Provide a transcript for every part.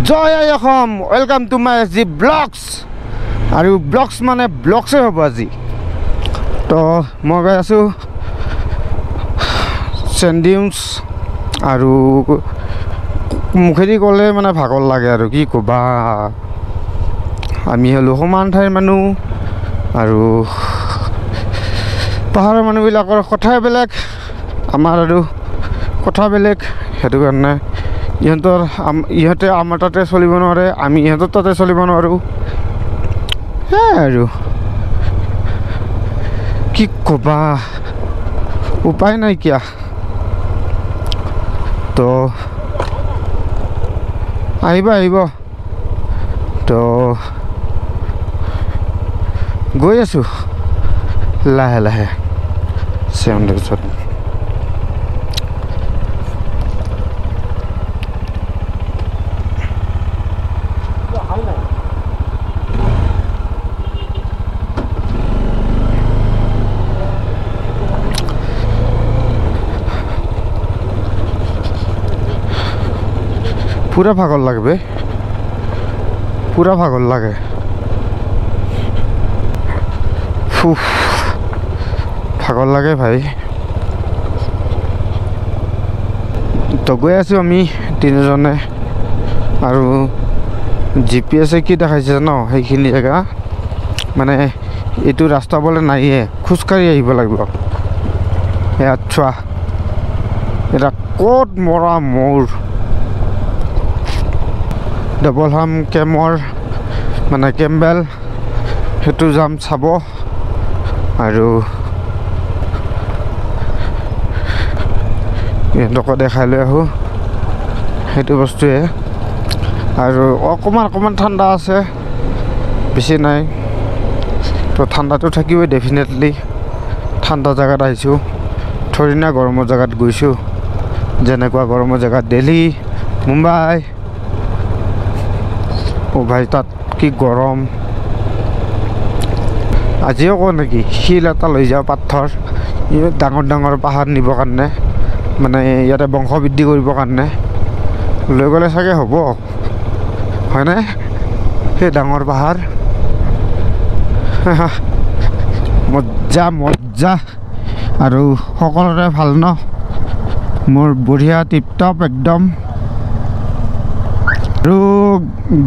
Jay Assam welcome to my G blogs আৰু blogs মানে ব্লগসে হ'ব আজি তো মই গৈ আছোঁ চেণ্ডিউমছ আৰু মুখেদি ক'লে মানে ভাগৰ লাগে আৰু কি ক'বা আমি হ'লো সমান ঠাইৰ মানুহ আৰু পাহাৰৰ মানুহবিলাকৰ কথাই বেলেগ আমাৰ আৰু কথা বেলেগ সেইটো কাৰণে ইহঁতে আমাৰ তাতে চলিব নোৱাৰে আমি ইহঁতৰ তাতে চলিব নোৱাৰোঁ আৰু কি ক'বা উপায় নাইকিয়া তো আহিব তো গৈ আছোঁ লাহে লাহে চেণ্ডৰ পিছত पूरा भागल लगे बे पूरा भागल लगे भागल लगे भाई तो गई आছো আমি তিনিজনে আৰু জিপিএছে কি দেখাইছে ন সেইখিনি জায়গা মানে এইটো ৰাস্তা বলে নাইয়ে খুচকাৰি আহিব লাগিব আচ্ছা এটা কোট মৰা মোৰ ডবল হাম কেমৰ মানে কেম্বেল সেইটো যাম চাব আৰু ইহঁতক দেখাই লৈ আহোঁ সেইটো বস্তুৱে আৰু অকণমান ঠাণ্ডা আছে বেছি নাই তো ঠাণ্ডাটো থাকিবই ডেফিনেটলি ঠাণ্ডা জেগাত আহিছোঁ থৰি না গৰমৰ জেগাত গৈছোঁ যেনেকুৱা গৰমৰ জেগাত দিল্লী মুম্বাই ও ভাই তাত কি গৰম আজিও কওঁ নেকি শিল এটা লৈ যাওঁ পাথৰ ডাঙৰ পাহাৰ নিবৰ কাৰণে মানে ইয়াতে বংশ বৃদ্ধি কৰিবৰ কাৰণে লৈ গ'লে চাগে হ'ব হয়নে সেই ডাঙৰ পাহাৰ মজ্জা আৰু সকলোৰে ভাল ন মোৰ বঢ়িয়া টিপটপ একদম আৰু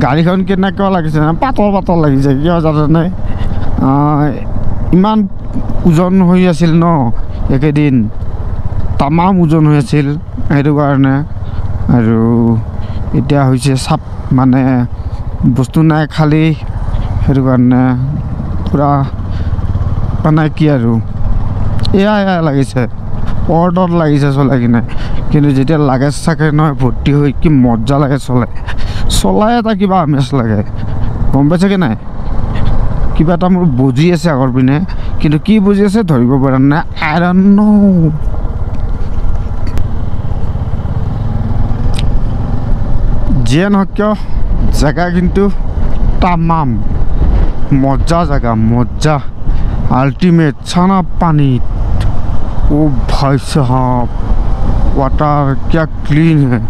গাড়ীখন কেনেকুৱা লাগিছে পাতল লাগিছে কিয় জানানে ইমান ওজন হৈ আছিল ন একেদিন তামাম ওজন হৈ আছিল সেইটো কাৰণে আৰু এতিয়া হৈছে চাপ মানে বস্তু নাই খালী সেইটো কাৰণে পূৰা মানে কি আৰু এয়া লাগিছে অৰ্ডাৰ লাগিছে চলাই কিনে কিন্তু যেতিয়া লাগেজ চাগে নহয় ভৰ্তি হৈ কি মজা লাগে চলাই এটা কিবা আমেজ লাগে গম পাইছে কি নাই কিবা এটা মোৰ বুজি আছে আগৰ পিনে কিন্তু কি বুজি আছে ধৰিব পৰা নাই আই ডন্ট নো যিয়ে নহওক কিয় জেগা কিন্তু তামাম মজা জেগা মজা আল্টিমেট চানা পানীত ओ भाई साहब वाटर क्या क्लीन है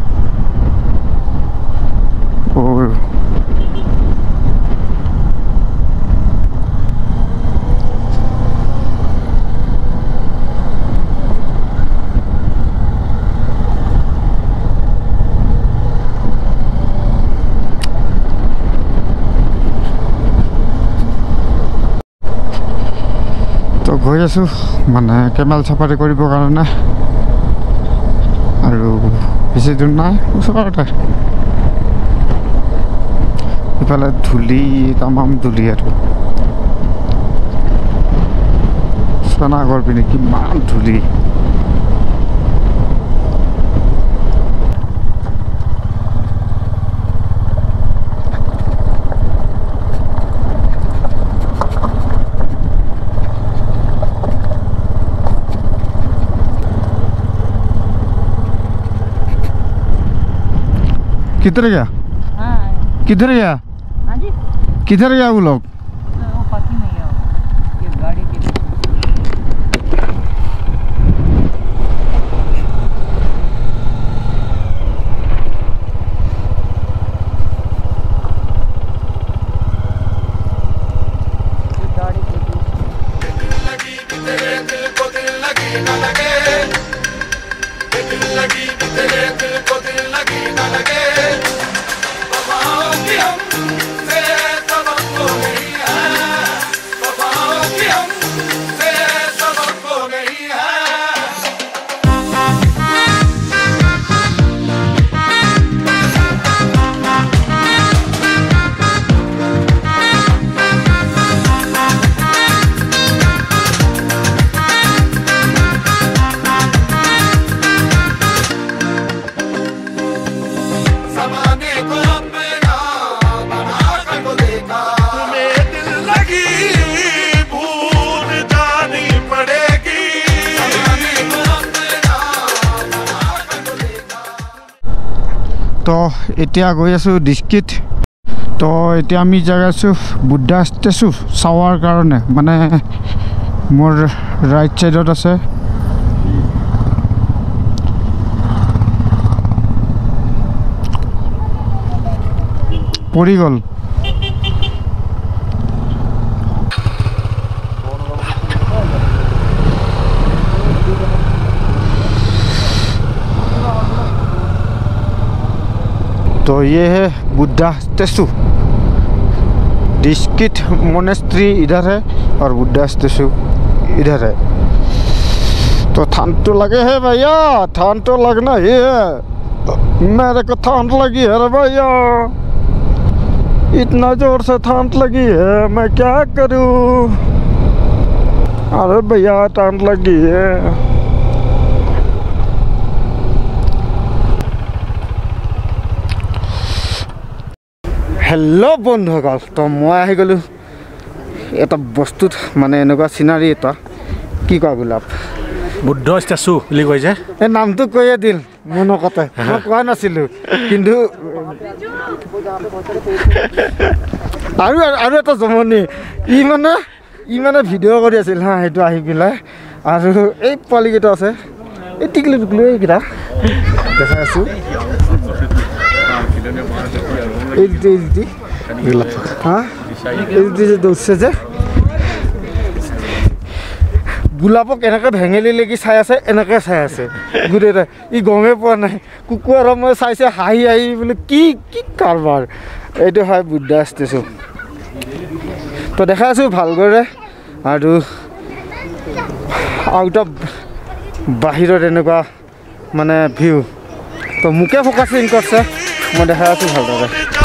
और তো গৈ আছোঁ মানে কেমেল চাফাৰী কৰিবৰ কাৰণে আৰু বেছি দূৰ নাই ওচৰতে ইফালে ধূলি তামাম ধূলি আৰু সোণাগড় পিনে কিমান ধূলি किधर गया किधर गया किधर गया वो लोग ये गाड़ी की তো এতিয়া গৈ আছোঁ ডিস্কিত তো এতিয়া আমি যাই আছোঁ বুদ্ধা ষ্টেচু চাৱাৰ কাৰণে মানে মোৰ ৰাইট সাইডত আছে পৰি গ'ল तो ये है बुद्धा स्टेचू डिस्किट मोनेस्ट्री इधर है और बुद्धा स्टेचू इधर है तो ठंड तो लगे है भैया ठंड तो लगना ही है मेरे को ठंड लगी है रे भैया इतना जोर से ठंड लगी है मैं क्या करूं अरे भैया ठंड लगी है हेलो बंधुगल तो मैं आहि गलो एटा बस्तुत माने एनका सिनारी एटा की कय गुलाब बुद्ध स्टेचू বুলি কয় যে এই নামটো কয়ে দিল মন কতে মই কোৱা নাছিলো কিন্তু আৰু এটা জমনি ই মানে ভিডিও কৰি আছিল হা হেতু আহি গিলা আৰু এই পলিগেটা আছে এই টিকলি টিকলি এইগিটা দেখা আছো গোলাপক এনেকৈ ভেঙেলি লাগি চাই আছে এনেকৈ চাই আছে গোটেইটা ই গমে পোৱা নাই কুকুৰ মই চাইছে হাঁহি হাঁহি বোলে কি কি কাৰবাৰ এইটো হয় বুদ্ধা ষ্টেচু তো দেখা আছোঁ ভালদৰে আৰু আউট অফ বাহিৰত এনেকুৱা মানে ভিউ তো মোকে ফ'কাচিং কৰিছে मैं देखा भालदरे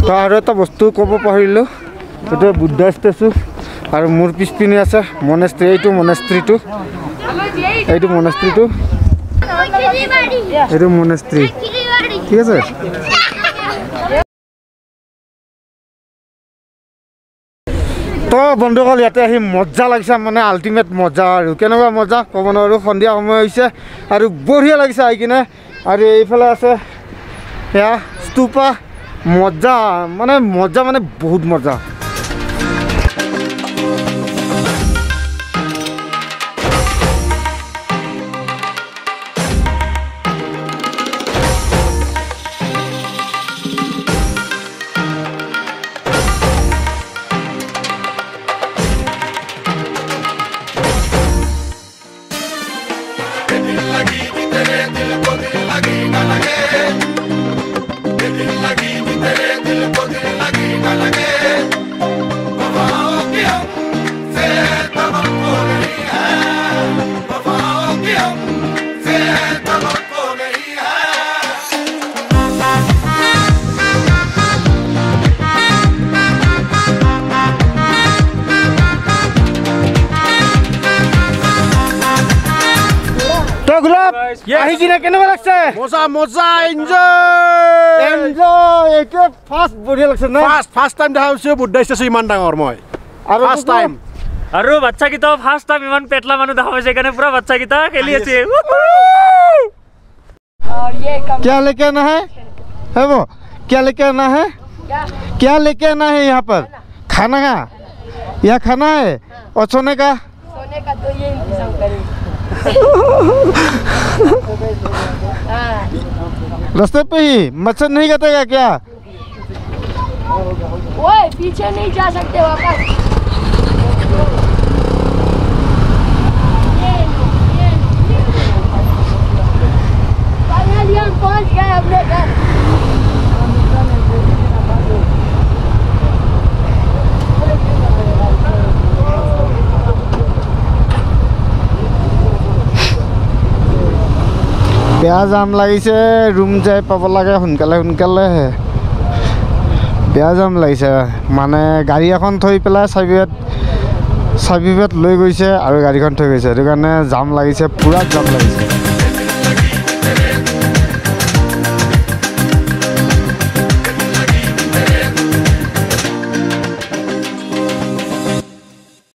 तो और एट बस्तु कब पाहरिलो ये बुद्धा स्टेचू और मोर पिछपिने आछे मोनेस्ट्री ये मोनेस्ट्री मोनेस्ट्री ठीक है तो बंधुकल इते मजा लगे माने आल्टिमेट मजा और केनेकुवा मजा कब नो सन्धिया समय और बढ़िया लगे आई किने और ये आछे या स्तूपा मजा माने बहुत मजा আহি কিনে কেনেকুৱা লাগছে মজা মজা এনজয় একে ফাৰ্স্ট বঢ়িয়া লাগছে না ফাৰ্স্ট টাইম দেখা হৈছে বুদ্ধা ষ্টেচু ইমান ডাঙৰ মই আৰু ফাৰ্স্ট টাইম আৰু বাচ্চা কিটা ফাৰ্স্ট টাইম ইমান পেটলা মানুহ দেখা পাইছে কাৰণে পুৰা বাচ্চা কিটা খেলি আছে और ये क्या लेके आना है वो क्या लेके आना है क्या लेके आना है यहाँ पर खाना का यहाँ खाना है और सोने का तो ये इंतजाम करेंगे रास्ते पे ही मच्छर नहीं काटेगा क्या ओए पीछे नहीं जा सकते वापस फाइनली हम पहुंच गए अपने घर বেয়া জাম লাগিছে ৰুম যাই পাব লাগে সোনকালে সোনকালে বেয়া জাম লাগিছে মানে গাড়ী এখন থৈ পেলাই চাবি বেত লৈ গৈছে আৰু গাড়ীখন থৈ গৈছে সেইটো কাৰণে জাম লাগিছে পুৰা জাম লাগিছে